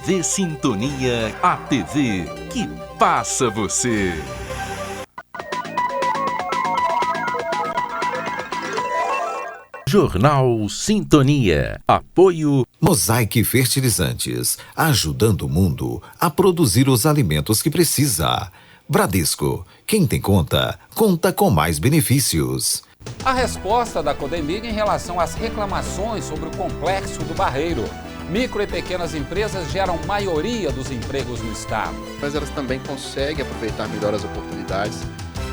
TV Sintonia, a TV que passa você. Jornal Sintonia. Apoio Mosaic Fertilizantes, ajudando o mundo a produzir os alimentos que precisa. Bradesco, quem tem conta, conta com mais benefícios. A resposta da Codemig em relação às reclamações sobre o complexo do Barreiro. Micro e pequenas empresas geram maioria dos empregos no estado. Mas elas também conseguem aproveitar melhor as oportunidades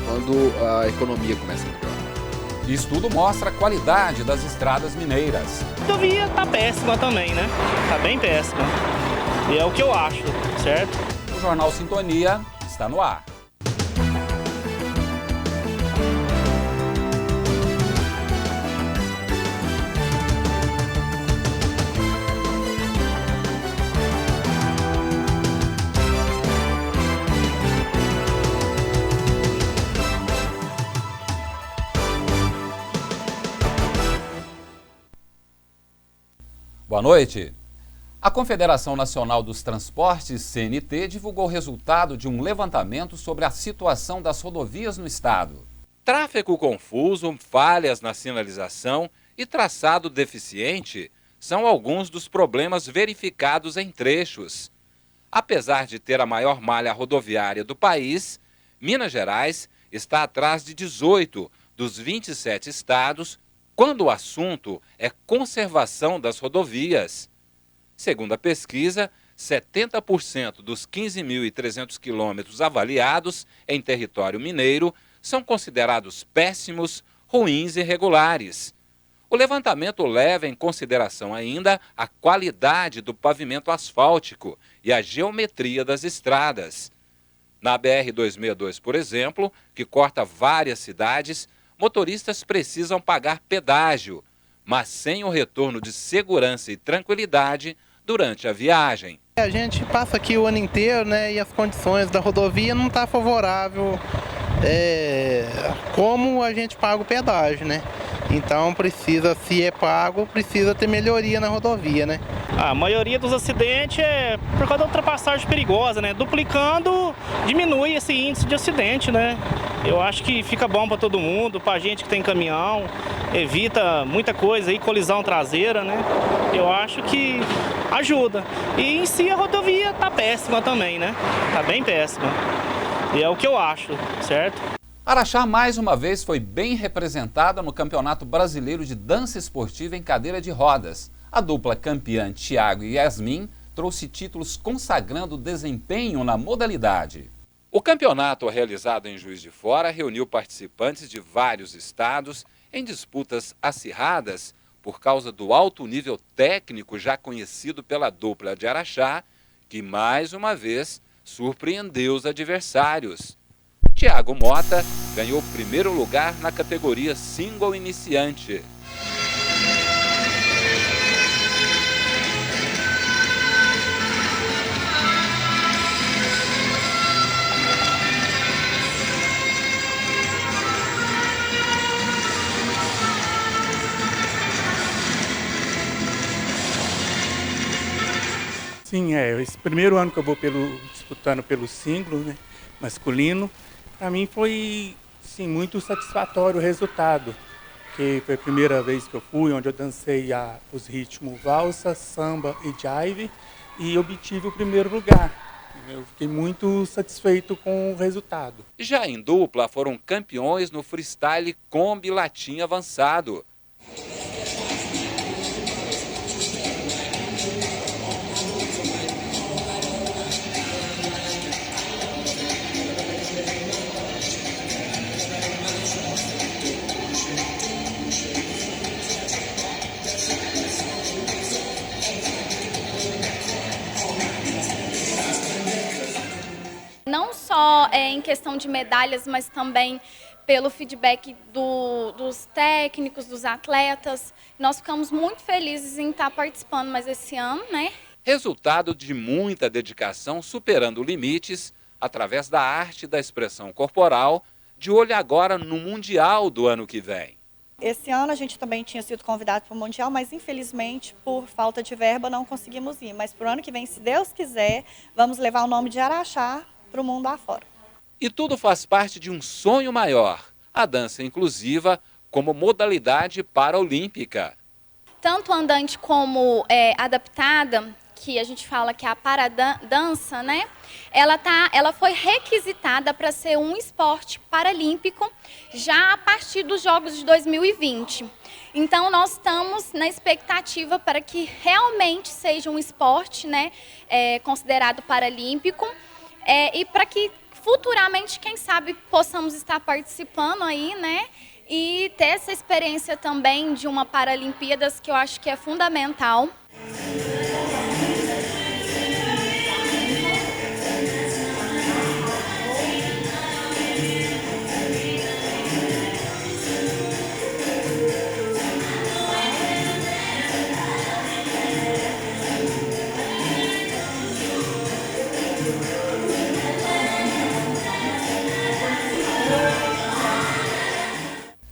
quando a economia começa a melhorar. Estudo mostra a qualidade das estradas mineiras. A rodovia tá péssima também, né? Tá bem péssima. E é o que eu acho, certo? O Jornal Sintonia está no ar. Boa noite. A Confederação Nacional dos Transportes, CNT, divulgou o resultado de um levantamento sobre a situação das rodovias no estado. Tráfego confuso, falhas na sinalização e traçado deficiente são alguns dos problemas verificados em trechos. Apesar de ter a maior malha rodoviária do país, Minas Gerais está atrás de 18 dos 27 estados quando o assunto é conservação das rodovias. Segundo a pesquisa, 70% dos 15.300 quilômetros avaliados em território mineiro são considerados péssimos, ruins e irregulares. O levantamento leva em consideração ainda a qualidade do pavimento asfáltico e a geometria das estradas. Na BR-262, por exemplo, que corta várias cidades, motoristas precisam pagar pedágio, mas sem o retorno de segurança e tranquilidade durante a viagem. A gente passa aqui o ano inteiro, né, e as condições da rodovia não estão favoráveis como a gente paga o pedágio, né? Então precisa, se é pago, precisa ter melhoria na rodovia, né? A maioria dos acidentes é por causa da ultrapassagem perigosa, né? Duplicando, diminui esse índice de acidente, né? Eu acho que fica bom para todo mundo, para a gente que tem caminhão, evita muita coisa aí, colisão traseira, né? Eu acho que ajuda. E em si a rodovia tá péssima também, né? Tá bem péssima. E é o que eu acho, certo? Araxá mais uma vez foi bem representada no Campeonato Brasileiro de Dança Esportiva em Cadeira de Rodas. A dupla campeã Thiago e Yasmin trouxe títulos consagrando o desempenho na modalidade. O campeonato realizado em Juiz de Fora reuniu participantes de vários estados em disputas acirradas por causa do alto nível técnico já conhecido pela dupla de Araxá, que mais uma vez surpreendeu os adversários. Thiago Mota ganhou o primeiro lugar na categoria single iniciante. Sim, esse primeiro ano que eu vou disputando pelo single, né, masculino, para mim foi sim, muito satisfatório o resultado, que foi a primeira vez que eu fui, onde eu dancei os ritmos valsa, samba e jive e obtive o primeiro lugar. Eu fiquei muito satisfeito com o resultado. Já em dupla foram campeões no freestyle Kombi Latim avançado. Não só em questão de medalhas, mas também pelo feedback dos técnicos, dos atletas. Nós ficamos muito felizes em estar participando mais esse ano, né? Resultado de muita dedicação, superando limites, através da arte da expressão corporal, de olho agora no Mundial do ano que vem. Esse ano a gente também tinha sido convidado para o Mundial, mas infelizmente, por falta de verba, não conseguimos ir. Mas para o ano que vem, se Deus quiser, vamos levar o nome de Araxá para o mundo afora. E tudo faz parte de um sonho maior, a dança inclusiva como modalidade paraolímpica. Tanto andante como adaptada, que a gente fala que é a paradança, né? Ela foi requisitada para ser um esporte paralímpico já a partir dos Jogos de 2020. Então, nós estamos na expectativa para que realmente seja um esporte, né, considerado paralímpico, e para que futuramente, quem sabe, possamos estar participando aí, né? E ter essa experiência também de uma Paralimpíadas, que eu acho que é fundamental.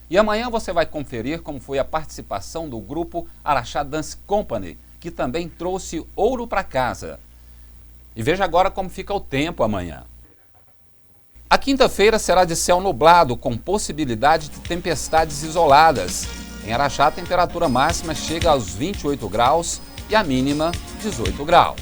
E amanhã você vai conferir como foi a participação do grupo Araxá Dance Company, que também trouxe ouro para casa. E veja agora como fica o tempo amanhã. A quinta-feira será de céu nublado, com possibilidade de tempestades isoladas. Em Araxá, a temperatura máxima chega aos 28 graus e a mínima 18 graus.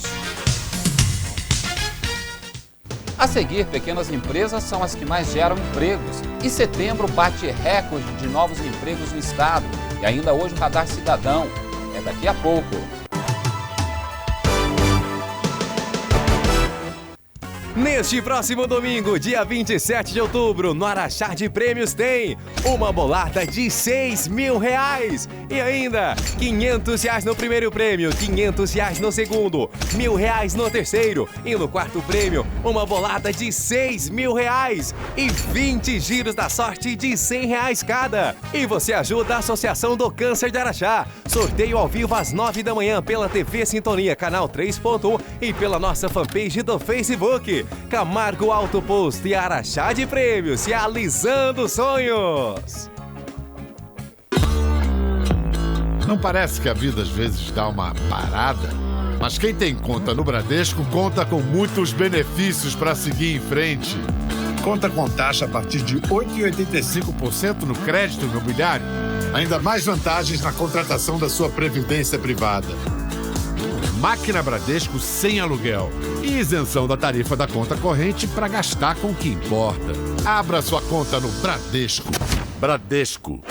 A seguir, pequenas empresas são as que mais geram empregos. E setembro bate recorde de novos empregos no estado. E ainda hoje o Radar Cidadão. É daqui a pouco. Neste próximo domingo, dia 27 de outubro, no Araxá de Prêmios tem uma bolada de R$6.000 e ainda R$500 no primeiro prêmio, R$500 no segundo, R$1.000 no terceiro e no quarto prêmio, uma bolada de R$6.000 e 20 giros da sorte de R$100 cada. E você ajuda a Associação do Câncer de Araxá. Sorteio ao vivo às 9 da manhã pela TV Sintonia, canal 3.1 e pela nossa fanpage do Facebook. Camargo Auto Posto e Araxá de Prêmios, realizando sonhos. Não parece que a vida às vezes dá uma parada? Mas quem tem conta no Bradesco conta com muitos benefícios para seguir em frente. Conta com taxa a partir de 8,85% no crédito imobiliário. Ainda mais vantagens na contratação da sua previdência privada. Máquina Bradesco sem aluguel e isenção da tarifa da conta corrente para gastar com o que importa. Abra sua conta no Bradesco. Bradesco.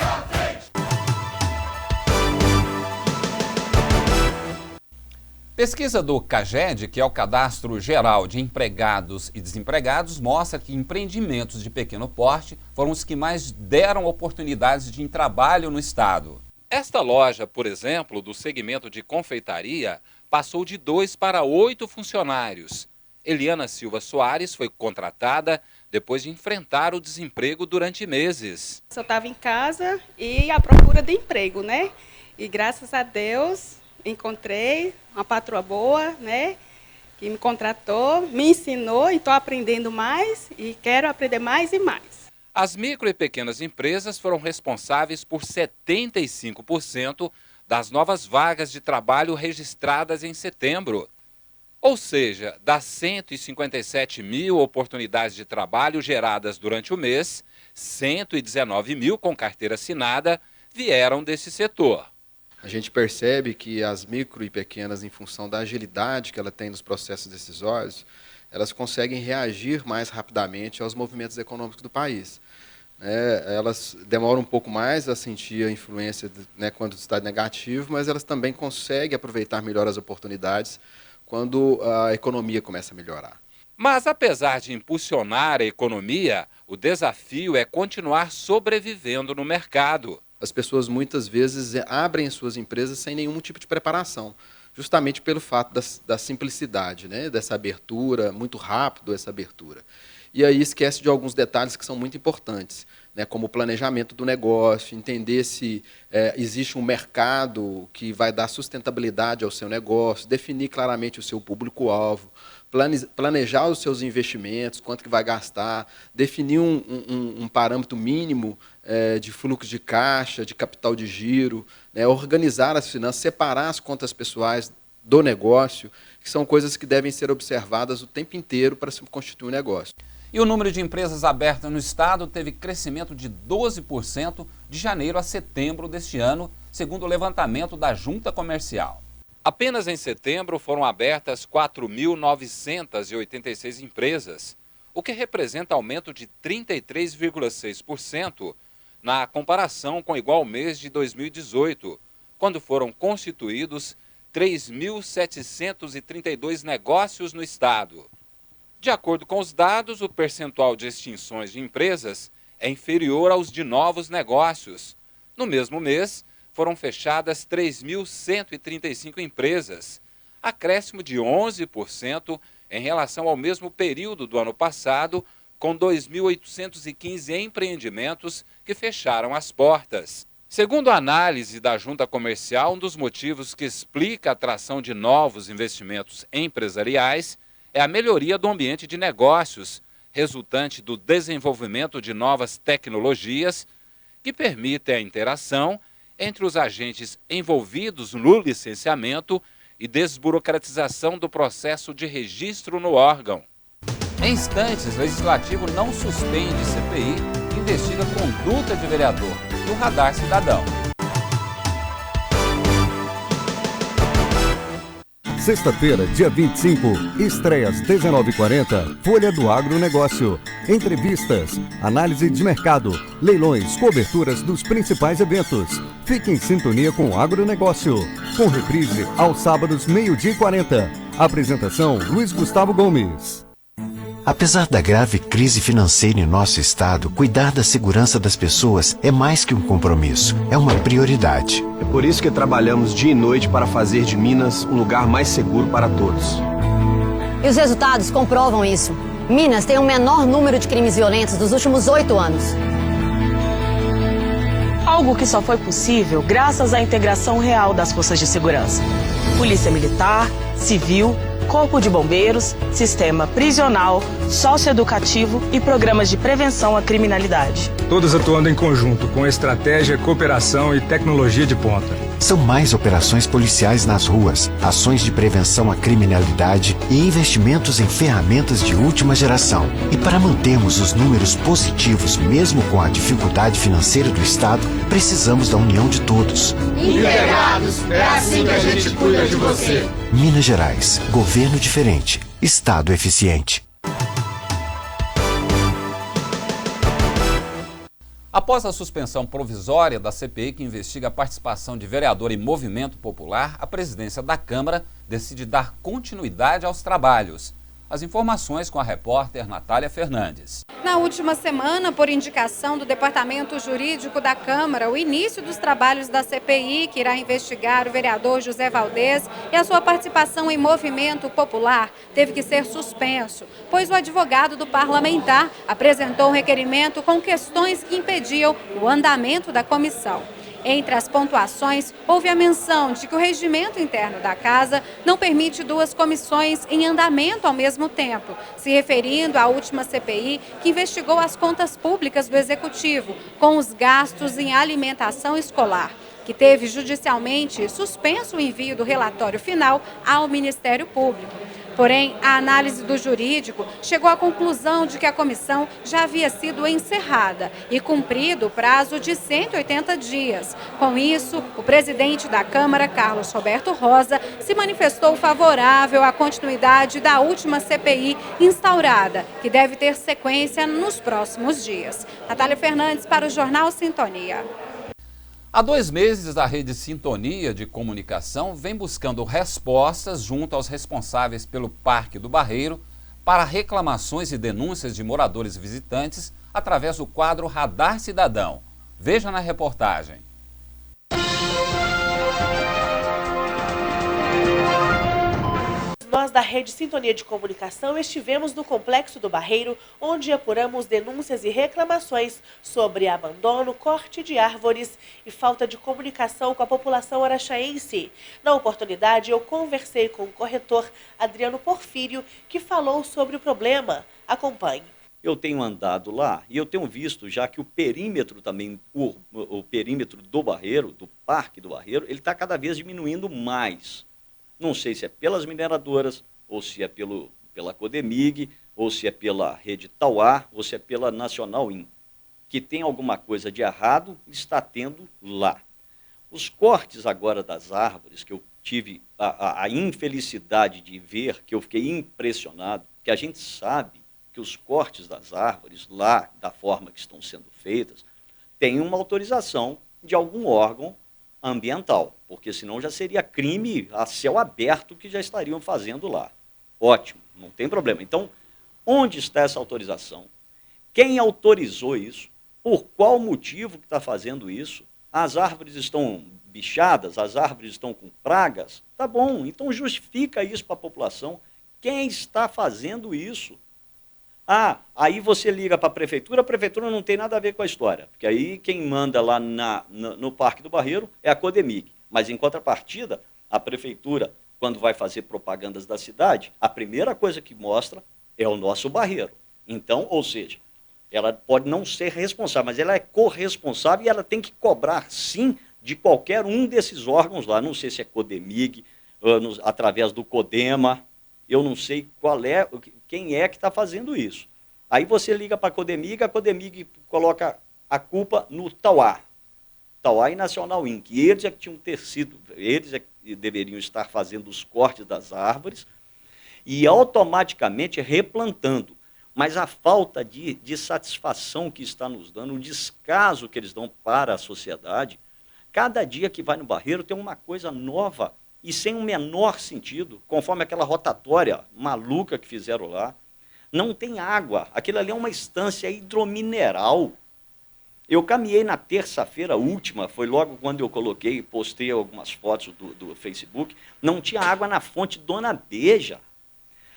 Pesquisa do CAGED, que é o Cadastro Geral de Empregados e Desempregados, mostra que empreendimentos de pequeno porte foram os que mais deram oportunidades de trabalho no estado. Esta loja, por exemplo, do segmento de confeitaria, passou de 2 para 8 funcionários. Eliana Silva Soares foi contratada depois de enfrentar o desemprego durante meses. Eu estava em casa e à procura de emprego, né? E graças a Deus encontrei uma patroa boa, né? Que me contratou, me ensinou e estou aprendendo mais e quero aprender mais e mais. As micro e pequenas empresas foram responsáveis por 75% das novas vagas de trabalho registradas em setembro. Ou seja, das 157 mil oportunidades de trabalho geradas durante o mês, 119 mil com carteira assinada vieram desse setor. A gente percebe que as micro e pequenas, em função da agilidade que ela tem nos processos decisórios, elas conseguem reagir mais rapidamente aos movimentos econômicos do país. Elas demoram um pouco mais a sentir a influência, né, quando está negativo, mas elas também conseguem aproveitar melhor as oportunidades quando a economia começa a melhorar. Mas, apesar de impulsionar a economia, o desafio é continuar sobrevivendo no mercado. As pessoas muitas vezes abrem suas empresas sem nenhum tipo de preparação, justamente pelo fato da simplicidade, né, dessa abertura, muito rápido essa abertura. E aí esquece de alguns detalhes que são muito importantes. né, como o planejamento do negócio, entender se existe um mercado que vai dar sustentabilidade ao seu negócio, definir claramente o seu público-alvo, planejar os seus investimentos, quanto que vai gastar, definir um parâmetro mínimo de fluxo de caixa, de capital de giro, né, organizar as finanças, separar as contas pessoais do negócio, que são coisas que devem ser observadas o tempo inteiro para se constituir um negócio. E o número de empresas abertas no estado teve crescimento de 12% de janeiro a setembro deste ano, segundo o levantamento da Junta Comercial. Apenas em setembro foram abertas 4.986 empresas, o que representa aumento de 33,6% na comparação com o igual mês de 2018, quando foram constituídos 3.732 negócios no estado. De acordo com os dados, o percentual de extinções de empresas é inferior aos de novos negócios. No mesmo mês, foram fechadas 3.135 empresas, acréscimo de 11% em relação ao mesmo período do ano passado, com 2.815 empreendimentos que fecharam as portas. Segundo a análise da Junta Comercial, um dos motivos que explica a atração de novos investimentos empresariais é a melhoria do ambiente de negócios, resultante do desenvolvimento de novas tecnologias que permitem a interação entre os agentes envolvidos no licenciamento e desburocratização do processo de registro no órgão. Em instantes, o Legislativo não suspende CPI que investiga conduta de vereador do Radar Cidadão. Sexta-feira, dia 25, estreia às 19h40, Folha do Agronegócio. Entrevistas, análise de mercado, leilões, coberturas dos principais eventos. Fique em sintonia com o agronegócio. Com reprise aos sábados, 12h40. Apresentação, Luiz Gustavo Gomes. Apesar da grave crise financeira em nosso estado, cuidar da segurança das pessoas é mais que um compromisso, é uma prioridade. É por isso que trabalhamos dia e noite para fazer de Minas um lugar mais seguro para todos. E os resultados comprovam isso. Minas tem o menor número de crimes violentos dos últimos 8 anos. Algo que só foi possível graças à integração real das forças de segurança. Polícia Militar, Civil, Corpo de Bombeiros, Sistema Prisional, Socioeducativo e programas de prevenção à criminalidade. Todos atuando em conjunto, com estratégia, cooperação e tecnologia de ponta. São mais operações policiais nas ruas, ações de prevenção à criminalidade e investimentos em ferramentas de última geração. E para mantermos os números positivos, mesmo com a dificuldade financeira do Estado, precisamos da união de todos. Integrados, é assim que a gente cuida de você. Minas Gerais, governo diferente, Estado eficiente. Após a suspensão provisória da CPI que investiga a participação de vereador em movimento popular, a presidência da Câmara decide dar continuidade aos trabalhos. As informações com a repórter Natália Fernandes. Na última semana, por indicação do Departamento Jurídico da Câmara, o início dos trabalhos da CPI, que irá investigar o vereador José Valdez e a sua participação em movimento popular, teve que ser suspenso, pois o advogado do parlamentar apresentou um requerimento com questões que impediam o andamento da comissão. Entre as pontuações, houve a menção de que o regimento interno da Casa não permite 2 comissões em andamento ao mesmo tempo, se referindo à última CPI que investigou as contas públicas do Executivo, com os gastos em alimentação escolar, que teve judicialmente suspenso o envio do relatório final ao Ministério Público. Porém, a análise do jurídico chegou à conclusão de que a comissão já havia sido encerrada e cumprido o prazo de 180 dias. Com isso, o presidente da Câmara, Carlos Roberto Rosa, se manifestou favorável à continuidade da última CPI instaurada, que deve ter sequência nos próximos dias. Natália Fernandes para o Jornal Sintonia. Há 2 meses, a Rede Sintonia de Comunicação vem buscando respostas junto aos responsáveis pelo Parque do Barreiro para reclamações e denúncias de moradores e visitantes através do quadro Radar Cidadão. Veja na reportagem. Nós da Rede Sintonia de Comunicação estivemos no Complexo do Barreiro, onde apuramos denúncias e reclamações sobre abandono, corte de árvores e falta de comunicação com a população araxaense. Na oportunidade, eu conversei com o corretor Adriano Porfírio, que falou sobre o problema. Acompanhe. Eu tenho andado lá e eu tenho visto já que o perímetro também, o perímetro do Barreiro, do Parque do Barreiro, ele está cada vez diminuindo mais. Não sei se é pelas mineradoras, ou se é pela Codemig, ou se é pela Rede Tauá, ou se é pela Nacional IN. Que tem alguma coisa de errado, está tendo lá. Os cortes agora das árvores, que eu tive a infelicidade de ver, que eu fiquei impressionado, que a gente sabe que os cortes das árvores lá, da forma que estão sendo feitas, tem uma autorização de algum órgão ambiental, porque senão já seria crime a céu aberto que já estariam fazendo lá. Ótimo, não tem problema. Então, onde está essa autorização? Quem autorizou isso? Por qual motivo que está fazendo isso? As árvores estão bichadas, as árvores estão com pragas? Tá bom, então justifica isso para a população. Quem está fazendo isso? Ah, aí você liga para a prefeitura não tem nada a ver com a história, porque aí quem manda lá no Parque do Barreiro é a Codemig, mas em contrapartida, a prefeitura, quando vai fazer propagandas da cidade, a primeira coisa que mostra é o nosso barreiro. Então, ou seja, ela pode não ser responsável, mas ela é corresponsável e ela tem que cobrar, sim, de qualquer um desses órgãos lá, não sei se é Codemig, através do Codema, eu não sei quem é que está fazendo isso. Aí você liga para a Codemig coloca a culpa no Tauá e Nacional IN, que eles é que tinham eles é que deveriam estar fazendo os cortes das árvores e automaticamente replantando. Mas a falta de satisfação que está nos dando, o descaso que eles dão para a sociedade, cada dia que vai no Barreiro tem uma coisa nova e sem o menor sentido, conforme aquela rotatória maluca que fizeram lá. Não tem água, aquilo ali é uma estância hidromineral. Eu caminhei na terça-feira última, foi logo quando eu postei algumas fotos do Facebook, não tinha água na fonte Dona Beija.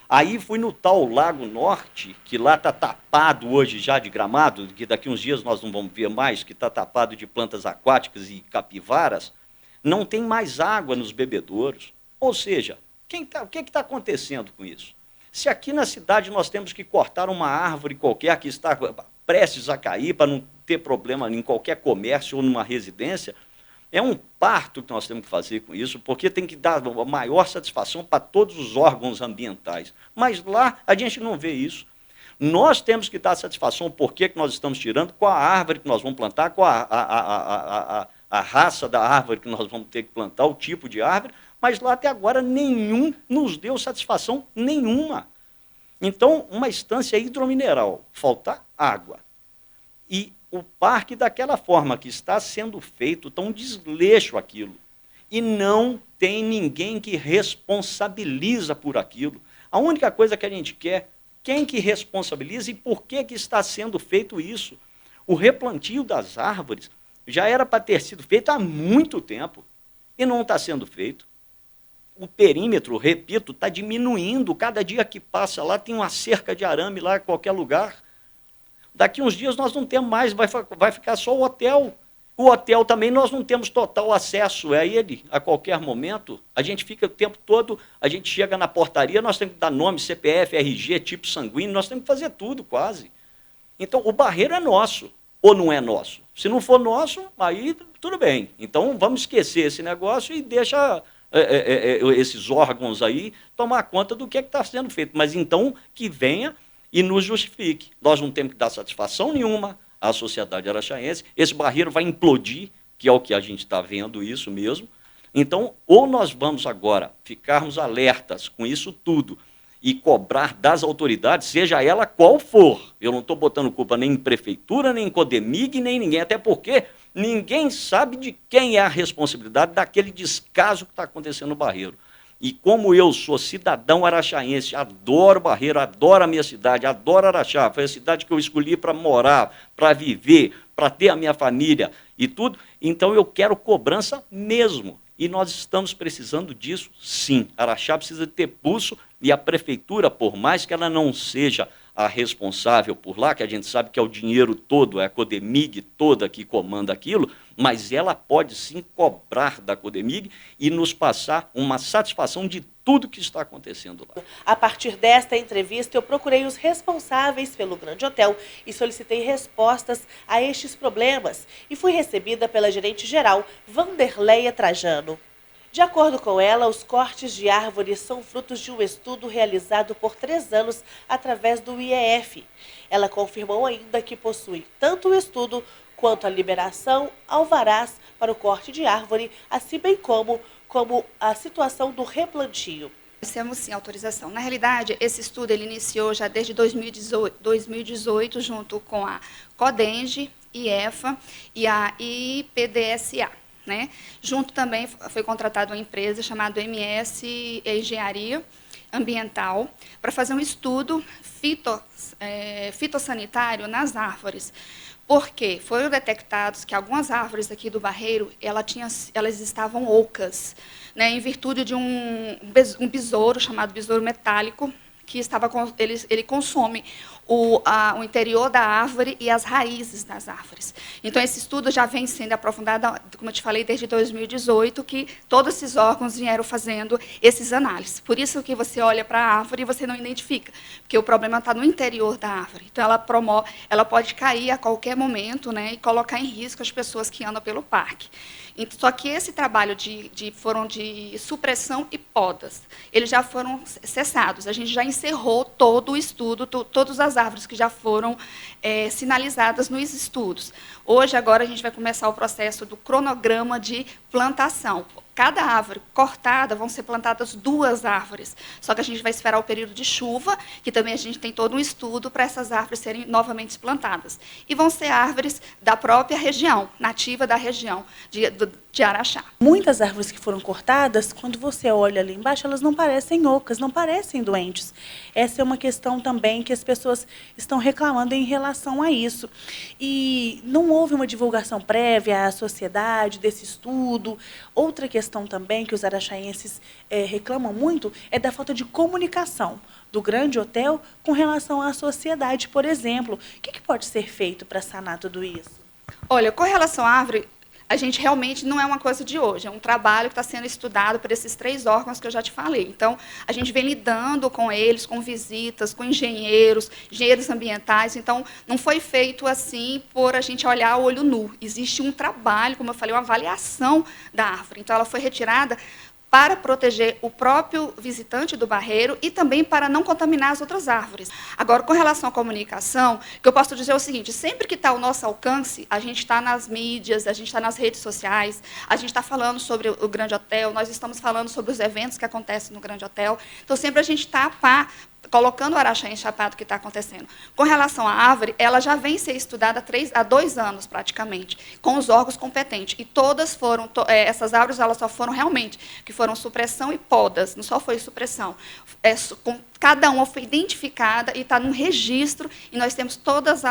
Aí fui no tal Lago Norte, que lá está tapado hoje já de gramado, que daqui uns dias nós não vamos ver mais, que está tapado de plantas aquáticas e capivaras. Não tem mais água nos bebedouros. Ou seja, o que está acontecendo com isso? Se aqui na cidade nós temos que cortar uma árvore qualquer que está prestes a cair para não ter problema em qualquer comércio ou numa residência, é um parto que nós temos que fazer com isso, porque tem que dar a maior satisfação para todos os órgãos ambientais. Mas lá a gente não vê isso. Nós temos que dar satisfação por que nós estamos tirando, qual a árvore que nós vamos plantar, qual a raça da árvore que nós vamos ter que plantar, o tipo de árvore, mas lá até agora nenhum nos deu satisfação nenhuma. Então, uma estância hidromineral, falta água. E o parque daquela forma que está sendo feito, tão desleixo aquilo. E não tem ninguém que responsabiliza por aquilo. A única coisa que a gente quer, quem que responsabiliza e por que está sendo feito isso? O replantio das árvores já era para ter sido feito há muito tempo e não está sendo feito. O perímetro, repito, está diminuindo. Cada dia que passa lá tem uma cerca de arame lá em qualquer lugar. Daqui uns dias nós não temos mais, vai ficar só o hotel. O hotel também nós não temos total acesso a ele a qualquer momento. A gente fica o tempo todo, a gente chega na portaria, nós temos que dar nome, CPF, RG, tipo sanguíneo, nós temos que fazer tudo quase. Então o Barreiro é nosso, ou não é nosso? Se não for nosso, aí tudo bem. Então vamos esquecer esse negócio e deixa esses órgãos aí tomar conta do que está sendo feito. Mas então que venha e nos justifique. Nós não temos que dar satisfação nenhuma à sociedade araxaense. Esse Barreiro vai implodir, que é o que a gente está vendo isso mesmo. Então, ou nós vamos agora ficarmos alertas com isso tudo e cobrar das autoridades, seja ela qual for. Eu não estou botando culpa nem em prefeitura, nem em Codemig, nem em ninguém, até porque ninguém sabe de quem é a responsabilidade daquele descaso que está acontecendo no Barreiro. E como eu sou cidadão araxaense, adoro Barreiro, adoro a minha cidade, adoro Araxá, foi a cidade que eu escolhi para morar, para viver, para ter a minha família e tudo, então eu quero cobrança mesmo. E nós estamos precisando disso, sim. Araxá precisa ter pulso e a prefeitura, por mais que ela não seja a responsável por lá, que a gente sabe que é o dinheiro todo, é a Codemig toda que comanda aquilo, mas ela pode sim cobrar da Codemig e nos passar uma satisfação de tudo que está acontecendo lá. A partir desta entrevista, eu procurei os responsáveis pelo Grande Hotel e solicitei respostas a estes problemas e fui recebida pela gerente-geral, Vanderleia Trajano. De acordo com ela, os cortes de árvores são frutos de um estudo realizado por 3 anos através do IEF. Ela confirmou ainda que possui tanto o estudo quanto a liberação, alvarás para o corte de árvore, assim bem como a situação do replantio. Nós temos sim autorização. Na realidade, esse estudo ele iniciou já desde 2018 junto com a CODENGE, IEFA e a IPDSA. Né? Junto também foi contratada uma empresa chamada MS Engenharia Ambiental para fazer um estudo fitossanitário nas árvores. Porque foram detectados que algumas árvores aqui do Barreiro, elas estavam ocas, né, em virtude de um besouro chamado besouro metálico, que ele consome o interior da árvore e as raízes das árvores. Então, esse estudo já vem sendo aprofundado, como eu te falei, desde 2018, que todos esses órgãos vieram fazendo esses análises. Por isso que você olha para a árvore e você não identifica, porque o problema está no interior da árvore. Então, ela pode cair a qualquer momento, né, e colocar em risco as pessoas que andam pelo parque. Só que esse trabalho foram de supressão e podas, eles já foram cessados. A gente já encerrou todo o estudo, todas as árvores que já foram sinalizadas nos estudos. Hoje, agora, a gente vai começar o processo do cronograma de plantação. Cada árvore cortada, vão ser plantadas 2 árvores. Só que a gente vai esperar o período de chuva, que também a gente tem todo um estudo para essas árvores serem novamente plantadas. E vão ser árvores da própria região, nativa da região de Araxá. Muitas árvores que foram cortadas, quando você olha ali embaixo, elas não parecem ocas, não parecem doentes. Essa é uma questão também que as pessoas estão reclamando em relação a isso. E não houve uma divulgação prévia à sociedade desse estudo. Outra questão também que os araxaenses reclamam muito é da falta de comunicação do Grande Hotel com relação à sociedade, por exemplo. O que pode ser feito para sanar tudo isso? Olha, com relação à árvore, a gente realmente não é uma coisa de hoje, é um trabalho que está sendo estudado por esses 3 órgãos que eu já te falei. Então, a gente vem lidando com eles, com visitas, com engenheiros ambientais. Então, não foi feito assim por a gente olhar o olho nu. Existe um trabalho, como eu falei, uma avaliação da árvore. Então, ela foi retirada para proteger o próprio visitante do Barreiro e também para não contaminar as outras árvores. Agora, com relação à comunicação, o que eu posso dizer é o seguinte: sempre que está ao nosso alcance, a gente está nas mídias, a gente está nas redes sociais, a gente está falando sobre o Grande Hotel, nós estamos falando sobre os eventos que acontecem no Grande Hotel. Então, sempre a gente está colocando o Araxá em chapado que está acontecendo. Com relação à árvore, ela já vem ser estudada há 2 anos, praticamente, com os órgãos competentes. E todas foram, essas árvores, elas só foram realmente, que foram supressão e podas, não só foi supressão. Cada uma foi identificada e está num registro, e nós temos todos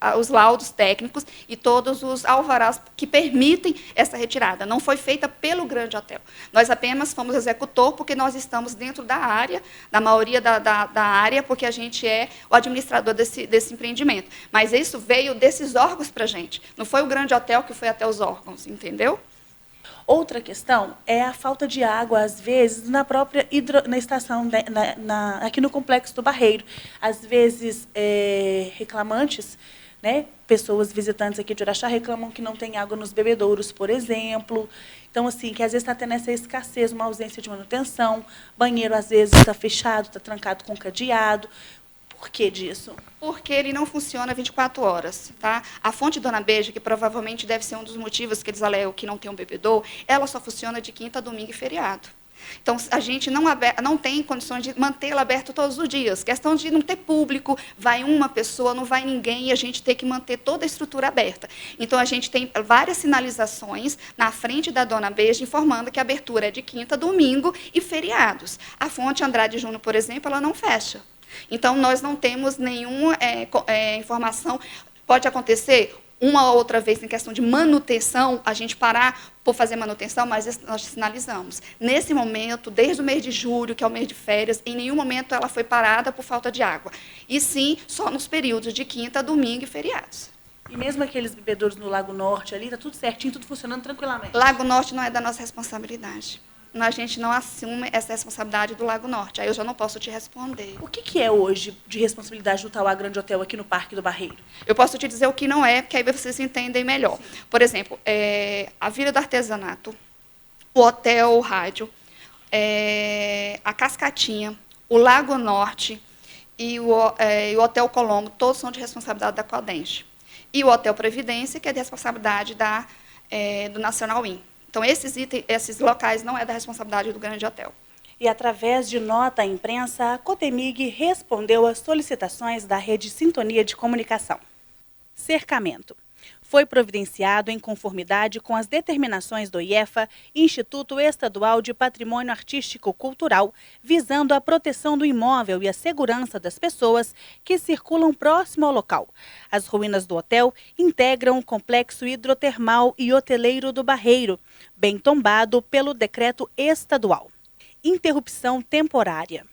os laudos técnicos e todos os alvarás que permitem essa retirada. Não foi feita pelo Grande Hotel. Nós apenas fomos executor porque nós estamos dentro da área, da maioria da área, porque a gente é o administrador desse empreendimento. Mas isso veio desses órgãos para a gente. Não foi o Grande Hotel que foi até os órgãos, entendeu? Outra questão é a falta de água, às vezes, na própria na estação, aqui no Complexo do Barreiro. Às vezes, reclamantes, né, pessoas visitantes aqui de Araxá reclamam que não tem água nos bebedouros, por exemplo. Então, assim, que às vezes está tendo essa escassez, uma ausência de manutenção. Banheiro, às vezes, está fechado, está trancado com cadeado. Por que disso? Porque ele não funciona 24 horas. Tá? A fonte Dona Beija, que provavelmente deve ser um dos motivos que eles alegam que não tem um bebedouro, ela só funciona de quinta, domingo e feriado. Então, a gente não tem condições de mantê-la aberta todos os dias. Questão de não ter público, vai uma pessoa, não vai ninguém, e a gente tem que manter toda a estrutura aberta. Então, a gente tem várias sinalizações na frente da Dona Beija, informando que a abertura é de quinta, domingo e feriados. A fonte Andrade Júnior, por exemplo, ela não fecha. Então, nós não temos nenhuma informação. Pode acontecer, uma outra vez em questão de manutenção, a gente parar por fazer manutenção, mas nós sinalizamos. Nesse momento, desde o mês de julho, que é o mês de férias, em nenhum momento ela foi parada por falta de água. E sim, só nos períodos de quinta, domingo e feriados. E mesmo aqueles bebedouros no Lago Norte ali, está tudo certinho, tudo funcionando tranquilamente? Lago Norte não é da nossa responsabilidade. A gente não assume essa responsabilidade do Lago Norte. Aí eu já não posso te responder. O que é hoje de responsabilidade do Tauá Grande Hotel aqui no Parque do Barreiro? Eu posso te dizer o que não é, porque aí vocês entendem melhor. Por exemplo, a Vila do Artesanato, o Hotel Rádio, a Cascatinha, o Lago Norte e o Hotel Colombo, todos são de responsabilidade da Codenche. E o Hotel Previdência, que é de responsabilidade do Nacional Inn. Então, esses locais não é da responsabilidade do Grande Hotel. E, através de nota à imprensa, a Cotemig respondeu às solicitações da Rede Sintonia de Comunicação. Cercamento. Foi providenciado em conformidade com as determinações do IEFA, Instituto Estadual de Patrimônio Artístico-Cultural, visando a proteção do imóvel e a segurança das pessoas que circulam próximo ao local. As ruínas do hotel integram o complexo hidrotermal e hoteleiro do Barreiro, bem tombado pelo decreto estadual. Interrupção temporária.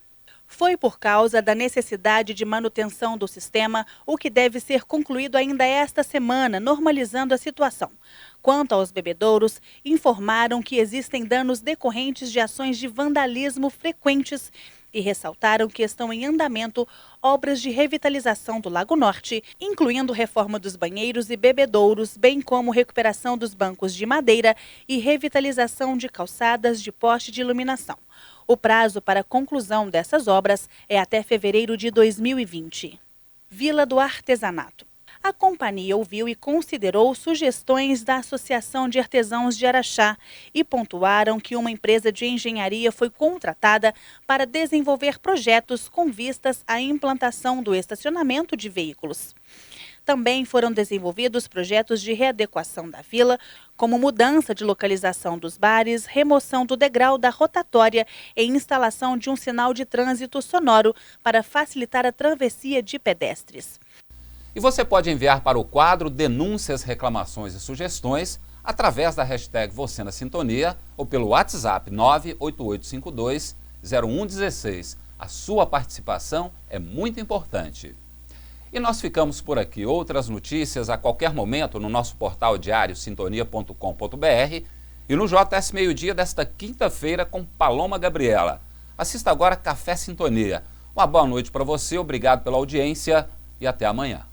Foi por causa da necessidade de manutenção do sistema, o que deve ser concluído ainda esta semana, normalizando a situação. Quanto aos bebedouros, informaram que existem danos decorrentes de ações de vandalismo frequentes e ressaltaram que estão em andamento obras de revitalização do Lago Norte, incluindo reforma dos banheiros e bebedouros, bem como recuperação dos bancos de madeira e revitalização de calçadas de poste de iluminação. O prazo para a conclusão dessas obras é até fevereiro de 2020. Vila do Artesanato. A companhia ouviu e considerou sugestões da Associação de Artesãos de Araxá e pontuaram que uma empresa de engenharia foi contratada para desenvolver projetos com vistas à implantação do estacionamento de veículos. Também foram desenvolvidos projetos de readequação da vila, como mudança de localização dos bares, remoção do degrau da rotatória e instalação de um sinal de trânsito sonoro para facilitar a travessia de pedestres. E você pode enviar para o quadro Denúncias, Reclamações e Sugestões através da hashtag Você na Sintonia ou pelo WhatsApp 98852-0116. A sua participação é muito importante. E nós ficamos por aqui. Outras notícias a qualquer momento no nosso portal diário sintonia.com.br e no JS Meio Dia desta quinta-feira com Paloma Gabriela. Assista agora Café Sintonia. Uma boa noite para você, obrigado pela audiência e até amanhã.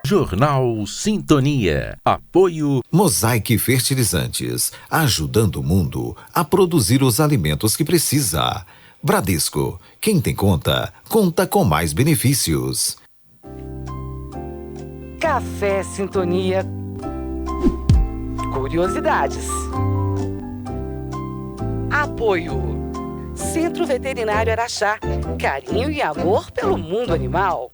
Jornal Sintonia. Apoio Mosaic Fertilizantes, ajudando o mundo a produzir os alimentos que precisa. Bradesco, quem tem conta, conta com mais benefícios. Café Sintonia. Curiosidades. Apoio Centro Veterinário Araxá. Carinho e amor pelo mundo animal.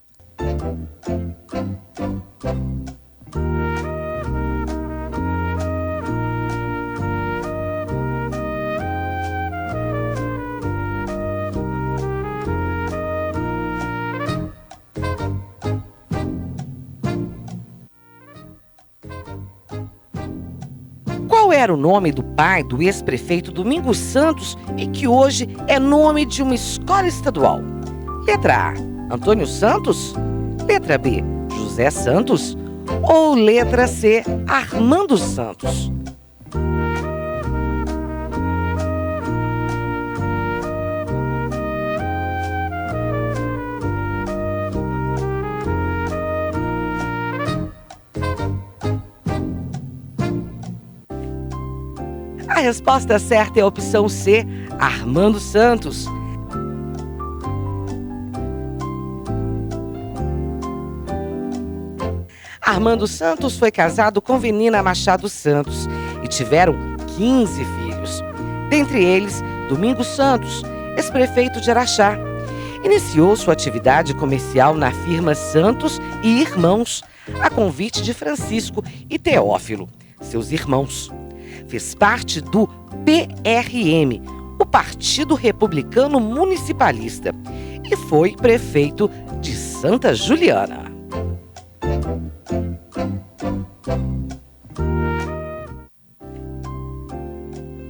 Qual era o nome do pai do ex-prefeito Domingos Santos e que hoje é nome de uma escola estadual? Letra A, Antônio Santos. Letra B, José Santos. Ou letra C, Armando Santos? A resposta certa é a opção C, Armando Santos. Armando Santos foi casado com Venina Machado Santos e tiveram 15 filhos. Dentre eles, Domingos Santos, ex-prefeito de Araxá. Iniciou sua atividade comercial na firma Santos e Irmãos, a convite de Francisco e Teófilo. seus irmãos. Fez parte do PRM, o Partido Republicano Municipalista, e foi prefeito de Santa Juliana.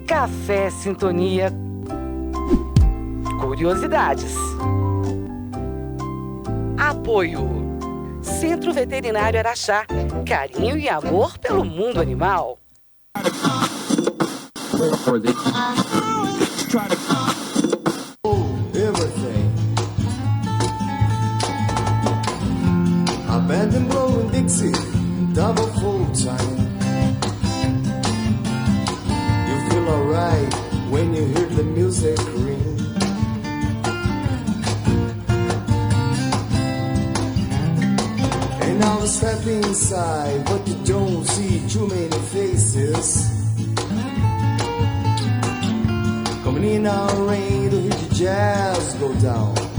Café Sintonia. Curiosidades. Apoio. Centro Veterinário Araxá. Carinho e amor pelo mundo animal. A band and blowing Dixie, double full time. You feel alright when you hear the music ring. And now step inside, but you don't see too many faces. Coming in our rain to hear the jazz go down.